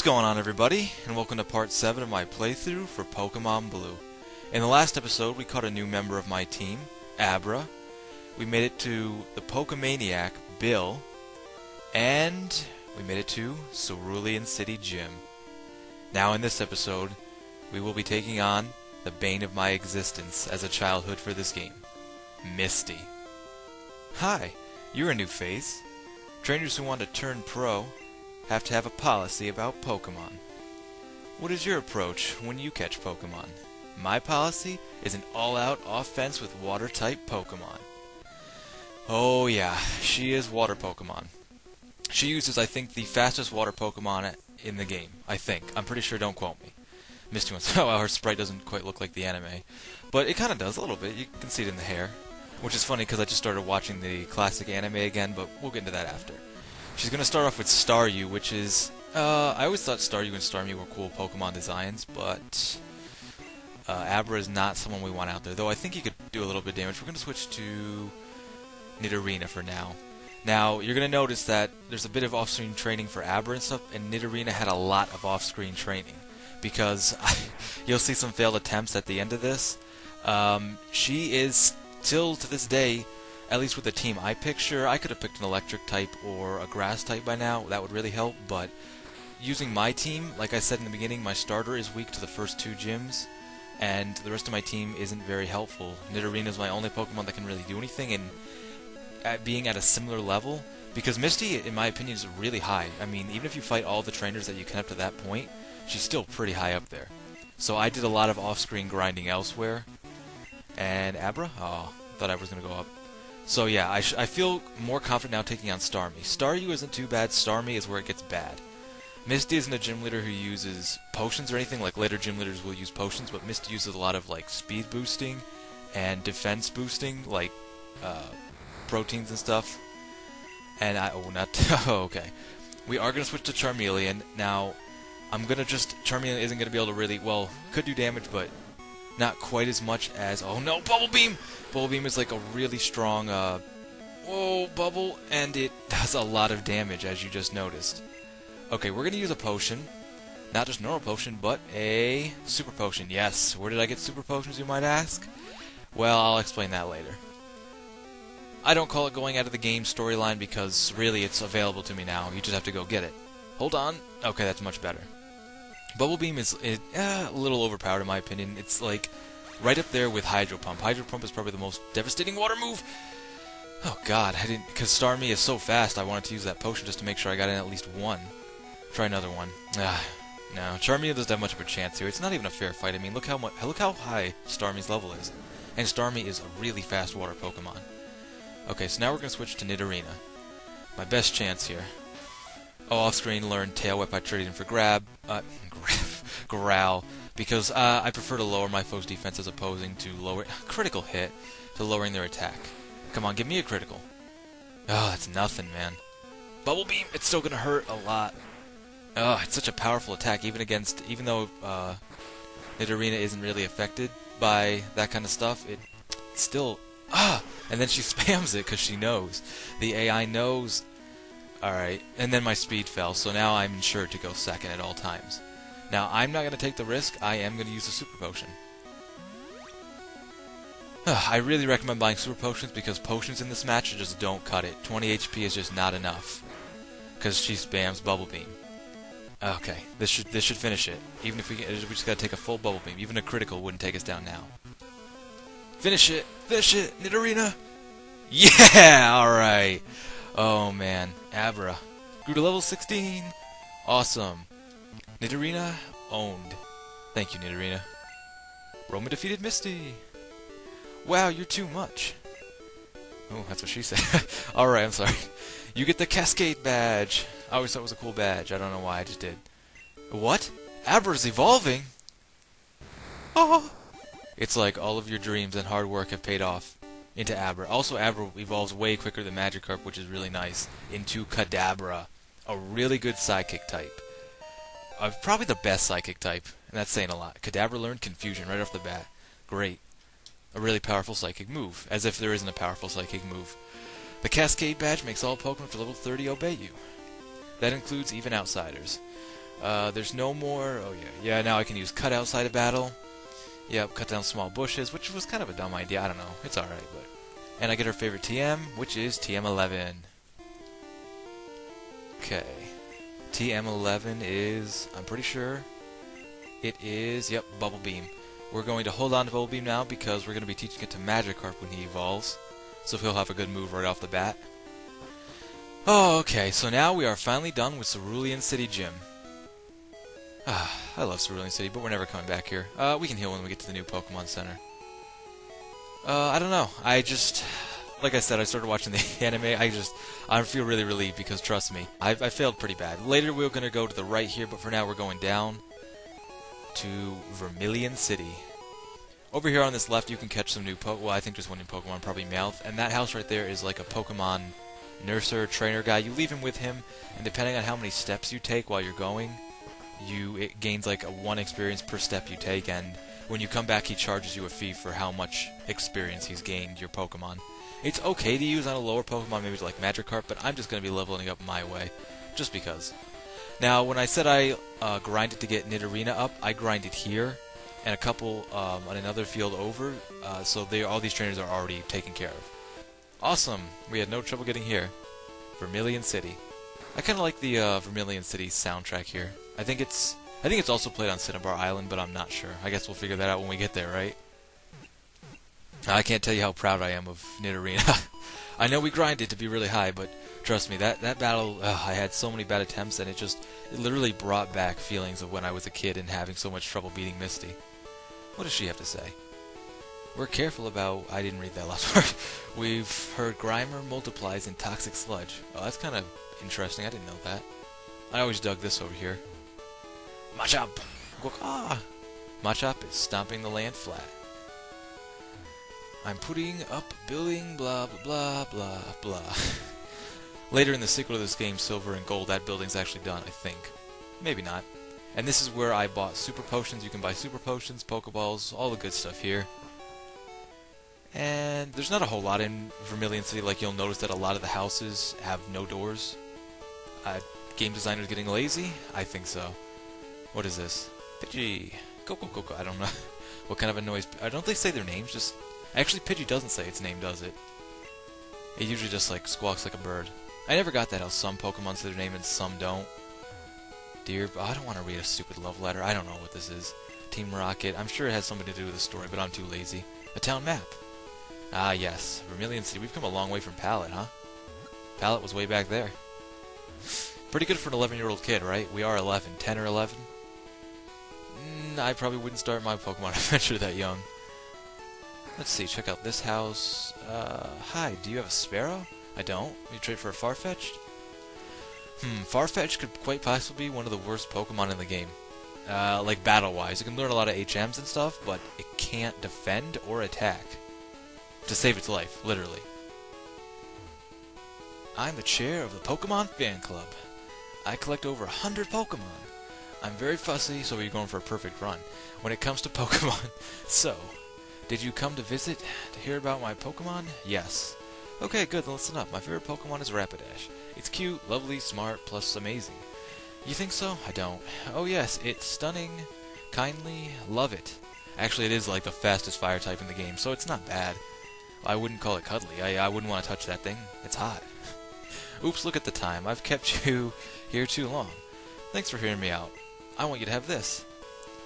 going on, everybody, and welcome to part 7 of my playthrough for Pokemon Blue. In the last episode, we caught a new member of my team, Abra. We made it to the Pokemaniac, Bill, and we made it to Cerulean City Gym. Now in this episode, we will be taking on the bane of my existence as a childhood for this game, Misty. Hi, you're a new face. Trainers who want to turn pro have to have a policy about Pokemon. What is your approach when you catch Pokemon? My policy is an all-out offense with water-type Pokemon. Oh yeah, she is water Pokemon. She uses, I think, the fastest water Pokemon in the game. I think. I'm pretty sure, don't quote me. Misty wants, oh, her sprite doesn't quite look like the anime. But it kind of does, a little bit. You can see it in the hair. Which is funny, because I just started watching the classic anime again, but we'll get into that after. She's going to start off with Staryu, which is... I always thought Staryu and Starmie were cool Pokemon designs, but... Abra is not someone we want out there, though I think he could do a little bit of damage. We're going to switch to Nidorina for now. Now, you're going to notice that there's a bit of off-screen training for Abra and stuff, and Nidorina had a lot of off-screen training, because you'll see some failed attempts at the end of this. She is still, to this day, at least with the team I picture, I could have picked an electric type or a grass type by now. That would really help, but using my team, like I said in the beginning, my starter is weak to the first 2 gyms, and the rest of my team isn't very helpful. Nidorina is my only Pokemon that can really do anything, and being at a similar level, because Misty, in my opinion, is really high. I mean, even if you fight all the trainers that you can up to that point, she's still pretty high up there. So I did a lot of off-screen grinding elsewhere. And Abra? Oh, thought Abra was going to go up. So yeah, I feel more confident now taking on Starmie. Staryu isn't too bad, Starmie is where it gets bad. Misty isn't a gym leader who uses potions or anything, like later gym leaders will use potions, but Misty uses a lot of like speed boosting and defense boosting, like proteins and stuff. And okay. We are going to switch to Charmeleon. Now, Charmeleon isn't going to be able to really, well, could do damage, but not quite as much as, oh no, Bubble Beam! Bubble Beam is like a really strong, bubble, and it does a lot of damage, as you just noticed. Okay, we're going to use a potion. Not just normal potion, but a super potion. Yes, where did I get super potions, you might ask? Well, I'll explain that later. I don't call it going out of the game storyline because, really, it's available to me now. You just have to go get it. Hold on. Okay, that's much better. Bubble Beam is a little overpowered in my opinion. It's like right up there with Hydro Pump. Hydro Pump is probably the most devastating water move. Oh god, because Starmie is so fast, I wanted to use that potion just to make sure I got in at least one. Try another one. No, Charmeleon doesn't have much of a chance here. It's not even a fair fight. I mean, look how high Starmie's level is. And Starmie is a really fast water Pokemon. Okay, so now we're going to switch to Nidorina. My best chance here. Oh, off-screen, learn Tail Whip by trading for Growl, because I prefer to lower my foe's defense as opposing to critical hit to lowering their attack. Come on, give me a critical. Oh, that's nothing, man. Bubble Beam, it's still gonna hurt a lot. Oh, it's such a powerful attack, even though Nidorina isn't really affected by that kind of stuff. It's still and then she spams it because she knows. The AI knows. Alright, and then my speed fell, so now I'm insured to go second at all times. Now, I'm not going to take the risk, I am going to use a super potion. I really recommend buying super potions because potions in this match just don't cut it. 20 HP is just not enough. Because she spams Bubble Beam. Okay, this should finish it. Even if we just got to take a full Bubble Beam. Even a critical wouldn't take us down now. Finish it! Finish it! Nidorina! Yeah! Alright! Oh man, Abra grew to level 16. Awesome. Nidorina owned. Thank you, Nidorina. Roma defeated Misty. Wow, you're too much. Oh, that's what she said. Alright, I'm sorry. You get the Cascade badge. I always thought it was a cool badge. I don't know why, I just did. What? Abra's evolving? Oh! It's like all of your dreams and hard work have paid off. Into Abra. Also, Abra evolves way quicker than Magikarp, which is really nice, into Kadabra, a really good Psychic type. Probably the best Psychic type, and that's saying a lot. Kadabra learned Confusion right off the bat. Great. A really powerful Psychic move, as if there isn't a powerful Psychic move. The Cascade badge makes all Pokemon to level 30 obey you. That includes even outsiders. There's no more... Oh, yeah. Yeah, now I can use cut outside of battle. Yep, cut down small bushes, which was kind of a dumb idea. I don't know. It's alright, but... And I get our favorite TM, which is TM11. Okay. TM11 is... I'm pretty sure... It is... Yep, Bubble Beam. We're going to hold on to Bubble Beam now because we're going to be teaching it to Magikarp when he evolves. So he'll have a good move right off the bat. Oh, okay. So now we are finally done with Cerulean City Gym. I love Cerulean City, but we're never coming back here. We can heal when we get to the new Pokemon Center. I don't know. I just... Like I said, I started watching the anime. I feel really relieved because, trust me, I failed pretty bad. Later we're going to go to the right here, but for now we're going down to Vermilion City. Over here on this left, you can catch some new well, I think just one new Pokemon, probably Meowth. And that house right there is like a Pokemon nurser, trainer guy. You leave him with him, and depending on how many steps you take while you're going, it gains like 1 experience per step you take, and when you come back, he charges you a fee for how much experience he's gained your Pokemon. It's okay to use on a lower Pokemon, maybe like Magikarp, but I'm just going to be leveling up my way, just because. Now, when I said I grinded to get Nidorina up, I grinded here, and a couple on another field over, so all these trainers are already taken care of. Awesome! We had no trouble getting here. Vermilion City. I kind of like the Vermilion City soundtrack here. I think it's also played on Cinnabar Island, but I'm not sure. I guess we'll figure that out when we get there, right? I can't tell you how proud I am of Nidorina. I know we grinded to be really high, but trust me, that battle, I had so many bad attempts, and it literally brought back feelings of when I was a kid and having so much trouble beating Misty. What does she have to say? We're careful about... I didn't read that last part. We've heard Grimer multiplies in toxic sludge. Oh, that's kind of interesting. I didn't know that. I always dug this over here. Machop! Ah! Machop is stomping the land flat. I'm putting up building blah blah blah blah blah. Later in the sequel to this game, Silver and Gold, that building's actually done, I think. Maybe not. And this is where I bought super potions. You can buy super potions, Pokeballs, all the good stuff here. And there's not a whole lot in Vermilion City. Like, you'll notice that a lot of the houses have no doors. Game designers getting lazy? I think so. What is this? Pidgey. Go, go, go, go. I don't know what kind of a noise. Don't they say their names? Just actually, Pidgey doesn't say its name, does it? It usually just like squawks like a bird. I never got that how some Pokemon say their name and some don't. Dear, I don't want to read a stupid love letter. I don't know what this is. Team Rocket. I'm sure it has something to do with the story, but I'm too lazy. A town map. Ah, yes. Vermilion City. We've come a long way from Pallet, huh? Pallet was way back there. Pretty good for an 11-year-old kid, right? We are 11. 10 or 11? I probably wouldn't start my Pokemon adventure that young. Let's see. Check out this house. Hi. Do you have a Sparrow? I don't. You trade for a Farfetch'd? Farfetch'd could quite possibly be one of the worst Pokemon in the game. Like battle-wise. It can learn a lot of HMs and stuff, but it can't defend or attack. To save its life, literally. I'm the chair of the Pokemon Fan Club. I collect over 100 Pokemon. I'm very fussy, so you're going for a perfect run when it comes to Pokemon. So, did you come to visit to hear about my Pokemon? Yes. Okay, good, then listen up. My favorite Pokemon is Rapidash. It's cute, lovely, smart, plus amazing. You think so? I don't. Oh yes, it's stunning, kindly, love it. Actually, it is like the fastest fire type in the game, so it's not bad. I wouldn't call it cuddly. I wouldn't want to touch that thing. It's hot. Oops, look at the time. I've kept you here too long. Thanks for hearing me out. I want you to have this.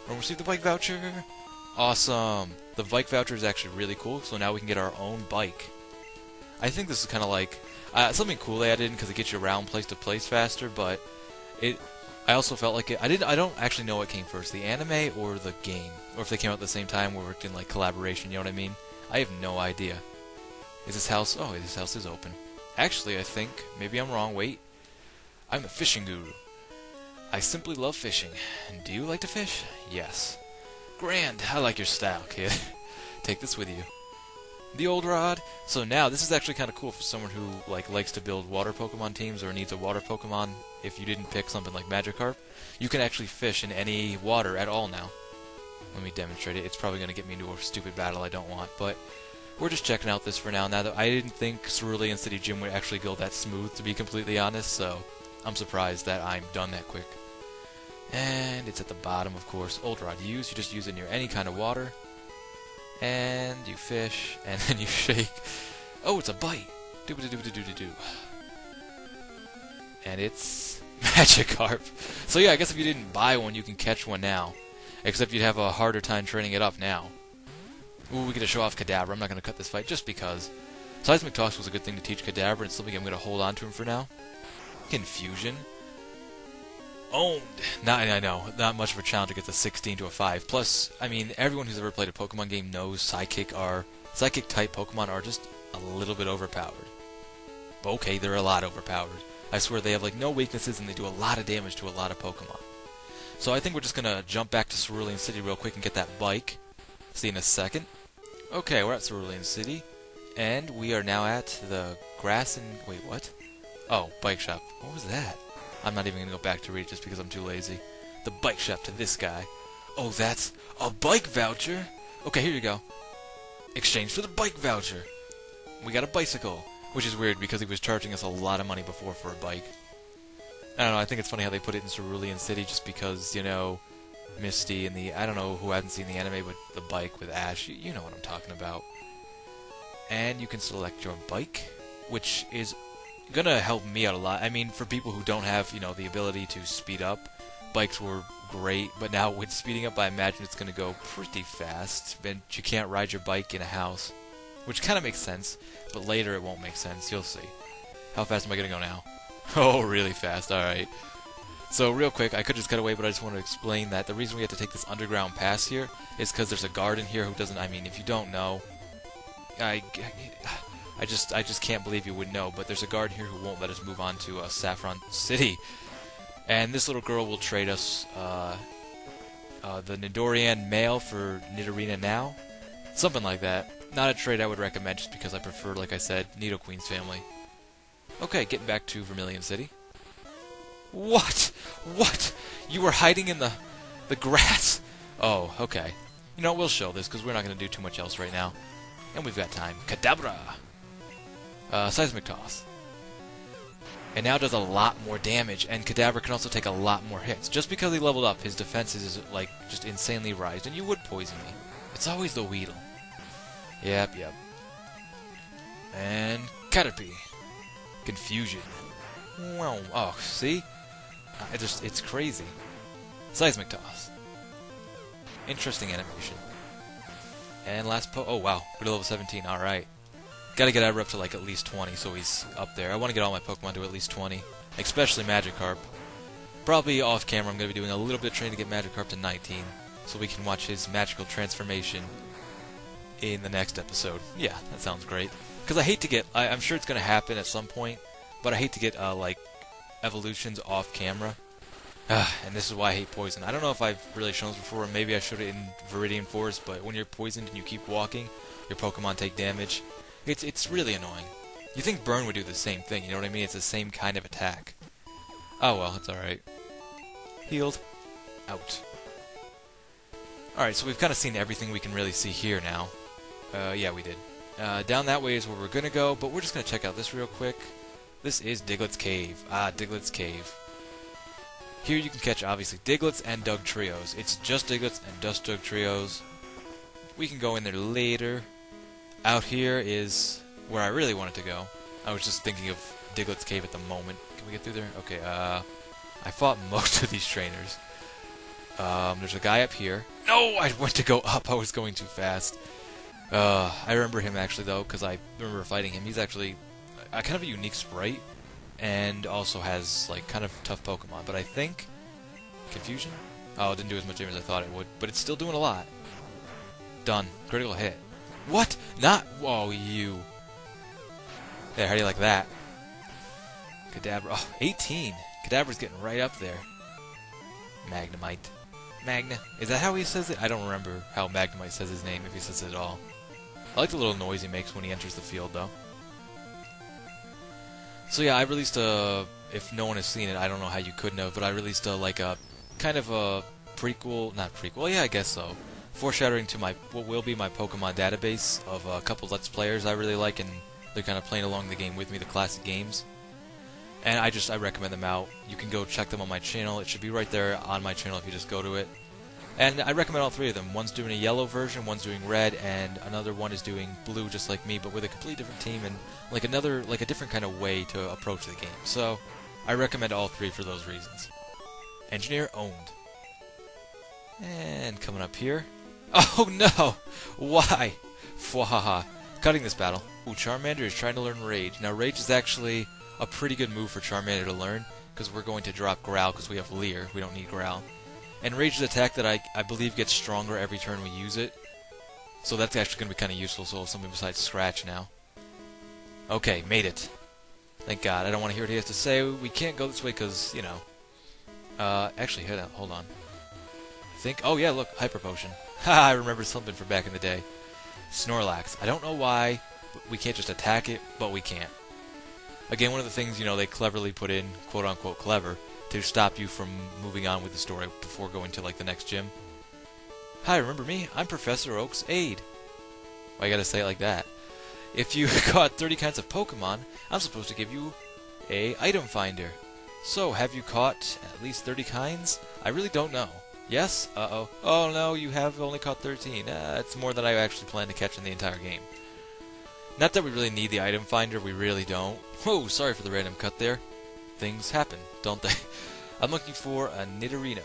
Or receive the bike voucher. Awesome. The bike voucher is actually really cool, so now we can get our own bike. I think this is kind of like something cool they added in because it gets you around place to place faster, but I also felt like I don't actually know what came first, the anime or the game, or if they came out at the same time or worked in like collaboration, you know what I mean? I have no idea. Is this house... Oh, this house is open. Actually, I think... Maybe I'm wrong. Wait. I'm the fishing guru. I simply love fishing. And do you like to fish? Yes. Grand. I like your style, kid. Take this with you. The old rod. So now, this is actually kind of cool for someone who likes to build water Pokemon teams or needs a water Pokemon. If you didn't pick something like Magikarp, you can actually fish in any water at all now. Let me demonstrate it. It's probably going to get me into a stupid battle I don't want, but we're just checking out this for now. Now that I didn't think Cerulean City Gym would actually go that smooth, to be completely honest, so I'm surprised that I'm done that quick. And it's at the bottom, of course. Old Rod use. You just use it near any kind of water. And you fish, and then you shake. Oh, it's a bite. Do-ba-do-do-do-do-do-do. And it's Magikarp. So yeah, I guess if you didn't buy one, you can catch one now. Except you'd have a harder time training it up now. Ooh, we get to show off Kadabra. I'm not going to cut this fight just because. Seismic Toss was a good thing to teach Kadabra, and something I'm going to hold on to him for now. Confusion. Owned. I know, not much of a challenge to get the 16 to a 5. Plus, I mean, everyone who's ever played a Pokemon game knows Psychic type Pokemon are just a little bit overpowered. But okay, they're a lot overpowered. I swear they have like no weaknesses and they do a lot of damage to a lot of Pokemon. So I think we're just gonna jump back to Cerulean City real quick and get that bike. See you in a second. Okay, we're at Cerulean City, and we are now at the grass and wait, what? Oh, bike shop. What was that? I'm not even going to go back to read it just because I'm too lazy. The bike shop to this guy. Oh, that's a bike voucher? Okay, here you go. Exchange for the bike voucher. We got a bicycle, which is weird because he was charging us a lot of money before for a bike. I don't know, I think it's funny how they put it in Cerulean City just because, you know, Misty and I don't know who hasn't seen the anime, but the bike with Ash, you know what I'm talking about. And you can select your bike, which is gonna help me out a lot. I mean, for people who don't have, you know, the ability to speed up, bikes were great, but now with speeding up, I imagine it's gonna go pretty fast, but you can't ride your bike in a house, which kind of makes sense, but later it won't make sense, you'll see. How fast am I gonna go now? Oh, really fast, alright. So, real quick, I could just cut away, but I just want to explain that the reason we have to take this underground pass here is because there's a guard in here who doesn't, I mean, if you don't know, I just can't believe you would know, but there's a guard here who won't let us move on to Saffron City. And this little girl will trade us the Nidorian male for Nidorina now. Something like that. Not a trade I would recommend just because I prefer, like I said, Nidoqueen's family. Okay, getting back to Vermilion City. What? What? You were hiding in the grass? Oh, okay. You know, we'll show this because we're not going to do too much else right now. And we've got time. Kadabra! Seismic Toss. And now does a lot more damage, and Kadabra can also take a lot more hits. Just because he leveled up, his defenses is, like, just insanely raised, and you would poison me. It's always the Weedle. Yep. And Caterpie. Confusion. Wow. Oh, see? It's crazy. Seismic Toss. Interesting animation. And last oh wow, we're to level 17, alright. Gotta get Abra up to like at least 20, so he's up there. I want to get all my Pokemon to at least 20, especially Magikarp. Probably off camera I'm going to be doing a little bit of training to get Magikarp to 19, so we can watch his magical transformation in the next episode. Yeah, that sounds great. Because I hate to get, I'm sure it's going to happen at some point, but I hate to get, like, evolutions off camera. And this is why I hate poison. I don't know if I've really shown this before, or maybe I showed it in Viridian Forest, but when you're poisoned and you keep walking, your Pokemon take damage. It's really annoying. You think Burn would do the same thing, you know what I mean? It's the same kind of attack. Oh well, it's alright. Healed. Out. Alright, so we've kind of seen everything we can really see here now. Yeah, we did. Down that way is where we're gonna go, but we're just gonna check out this real quick. This is Diglett's Cave. Diglett's Cave. Here you can catch, obviously, Digletts and Dugtrios. It's just Digletts and just Dugtrios. We can go in there later. Out here is where I really wanted to go. I was just thinking of Diglett's Cave at the moment. Can we get through there? Okay, I fought most of these trainers. There's a guy up here. No! I went to go up. I was going too fast. I remember him, actually, though, because I remember fighting him. He's actually kind of a unique sprite. And also has, like, kind of tough Pokemon. But I think... Confusion? Oh, it didn't do as much damage as I thought it would. But it's still doing a lot. Done. Critical hit. What? Not... Whoa, you. There, how do you like that? Kadabra. Oh, 18. Kadabra's getting right up there. Magnemite. Magna. Is that how he says it? I don't remember how Magnemite says his name, if he says it at all. I like the little noise he makes when he enters the field, though. So yeah, I released a, if no one has seen it, I don't know how you could know, but I released a, like a, kind of a prequel, not prequel, yeah, I guess so, foreshadowing to my, what will be my Pokemon database of a couple Let's Players I really like, and they're kind of playing along the game with me, the classic games. And I recommend them out. You can go check them on my channel. It should be right there on my channel if you just go to it. And I recommend all three of them. One's doing a yellow version, one's doing red, and another one is doing blue just like me, but with a completely different team and like a different kind of way to approach the game. So I recommend all three for those reasons. Engineer owned. And coming up here. Oh no! Why? Fwahaha. Cutting this battle. Ooh, Charmander is trying to learn Rage. Now Rage is actually a pretty good move for Charmander to learn, because we're going to drop Growl because we have Leer. We don't need Growl. And Rage is an attack that I believe gets stronger every turn we use it. So that's actually going to be kind of useful, so something besides Scratch now. Okay, made it. Thank God. I don't want to hear what he has to say. We can't go this way because, you know. Actually, hold on. I think, oh yeah, look, Hyper Potion. Haha, I remember something from back in the day. Snorlax. I don't know why we can't just attack it, but we can't. Again, one of the things, you know, they cleverly put in, quote-unquote clever, to stop you from moving on with the story before going to, like, the next gym. Hi, remember me? I'm Professor Oak's aide. Why you gotta say it like that? If you caught 30 kinds of Pokémon, I'm supposed to give you a item finder. So, have you caught at least 30 kinds? I really don't know. Yes? Uh-oh. Oh no, you have only caught 13. It's more than I actually plan to catch in the entire game. Not that we really need the item finder, we really don't. Whoa, sorry for the random cut there. Things happen, don't they? I'm looking for a Nidorino.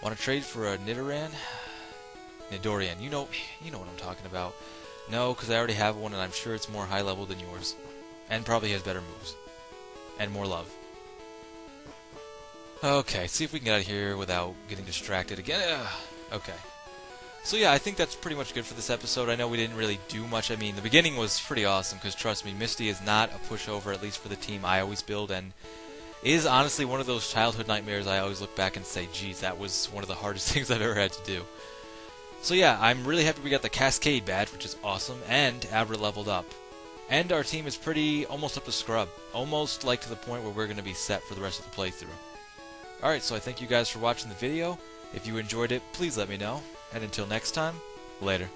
Want to trade for a Nidoran? Nidorian. You know what I'm talking about. No, because I already have one and I'm sure it's more high level than yours. And probably has better moves. And more love. Okay, see if we can get out of here without getting distracted again. Okay. So yeah, I think that's pretty much good for this episode. I know we didn't really do much. I mean, the beginning was pretty awesome, because trust me, Misty is not a pushover, at least for the team I always build, and is honestly one of those childhood nightmares I always look back and say, geez, that was one of the hardest things I've ever had to do. So yeah, I'm really happy we got the Cascade badge, which is awesome, and Abra leveled up. And our team is pretty almost up to scrub. Almost like to the point where we're going to be set for the rest of the playthrough. Alright, so I thank you guys for watching the video. If you enjoyed it, please let me know. And until next time, later.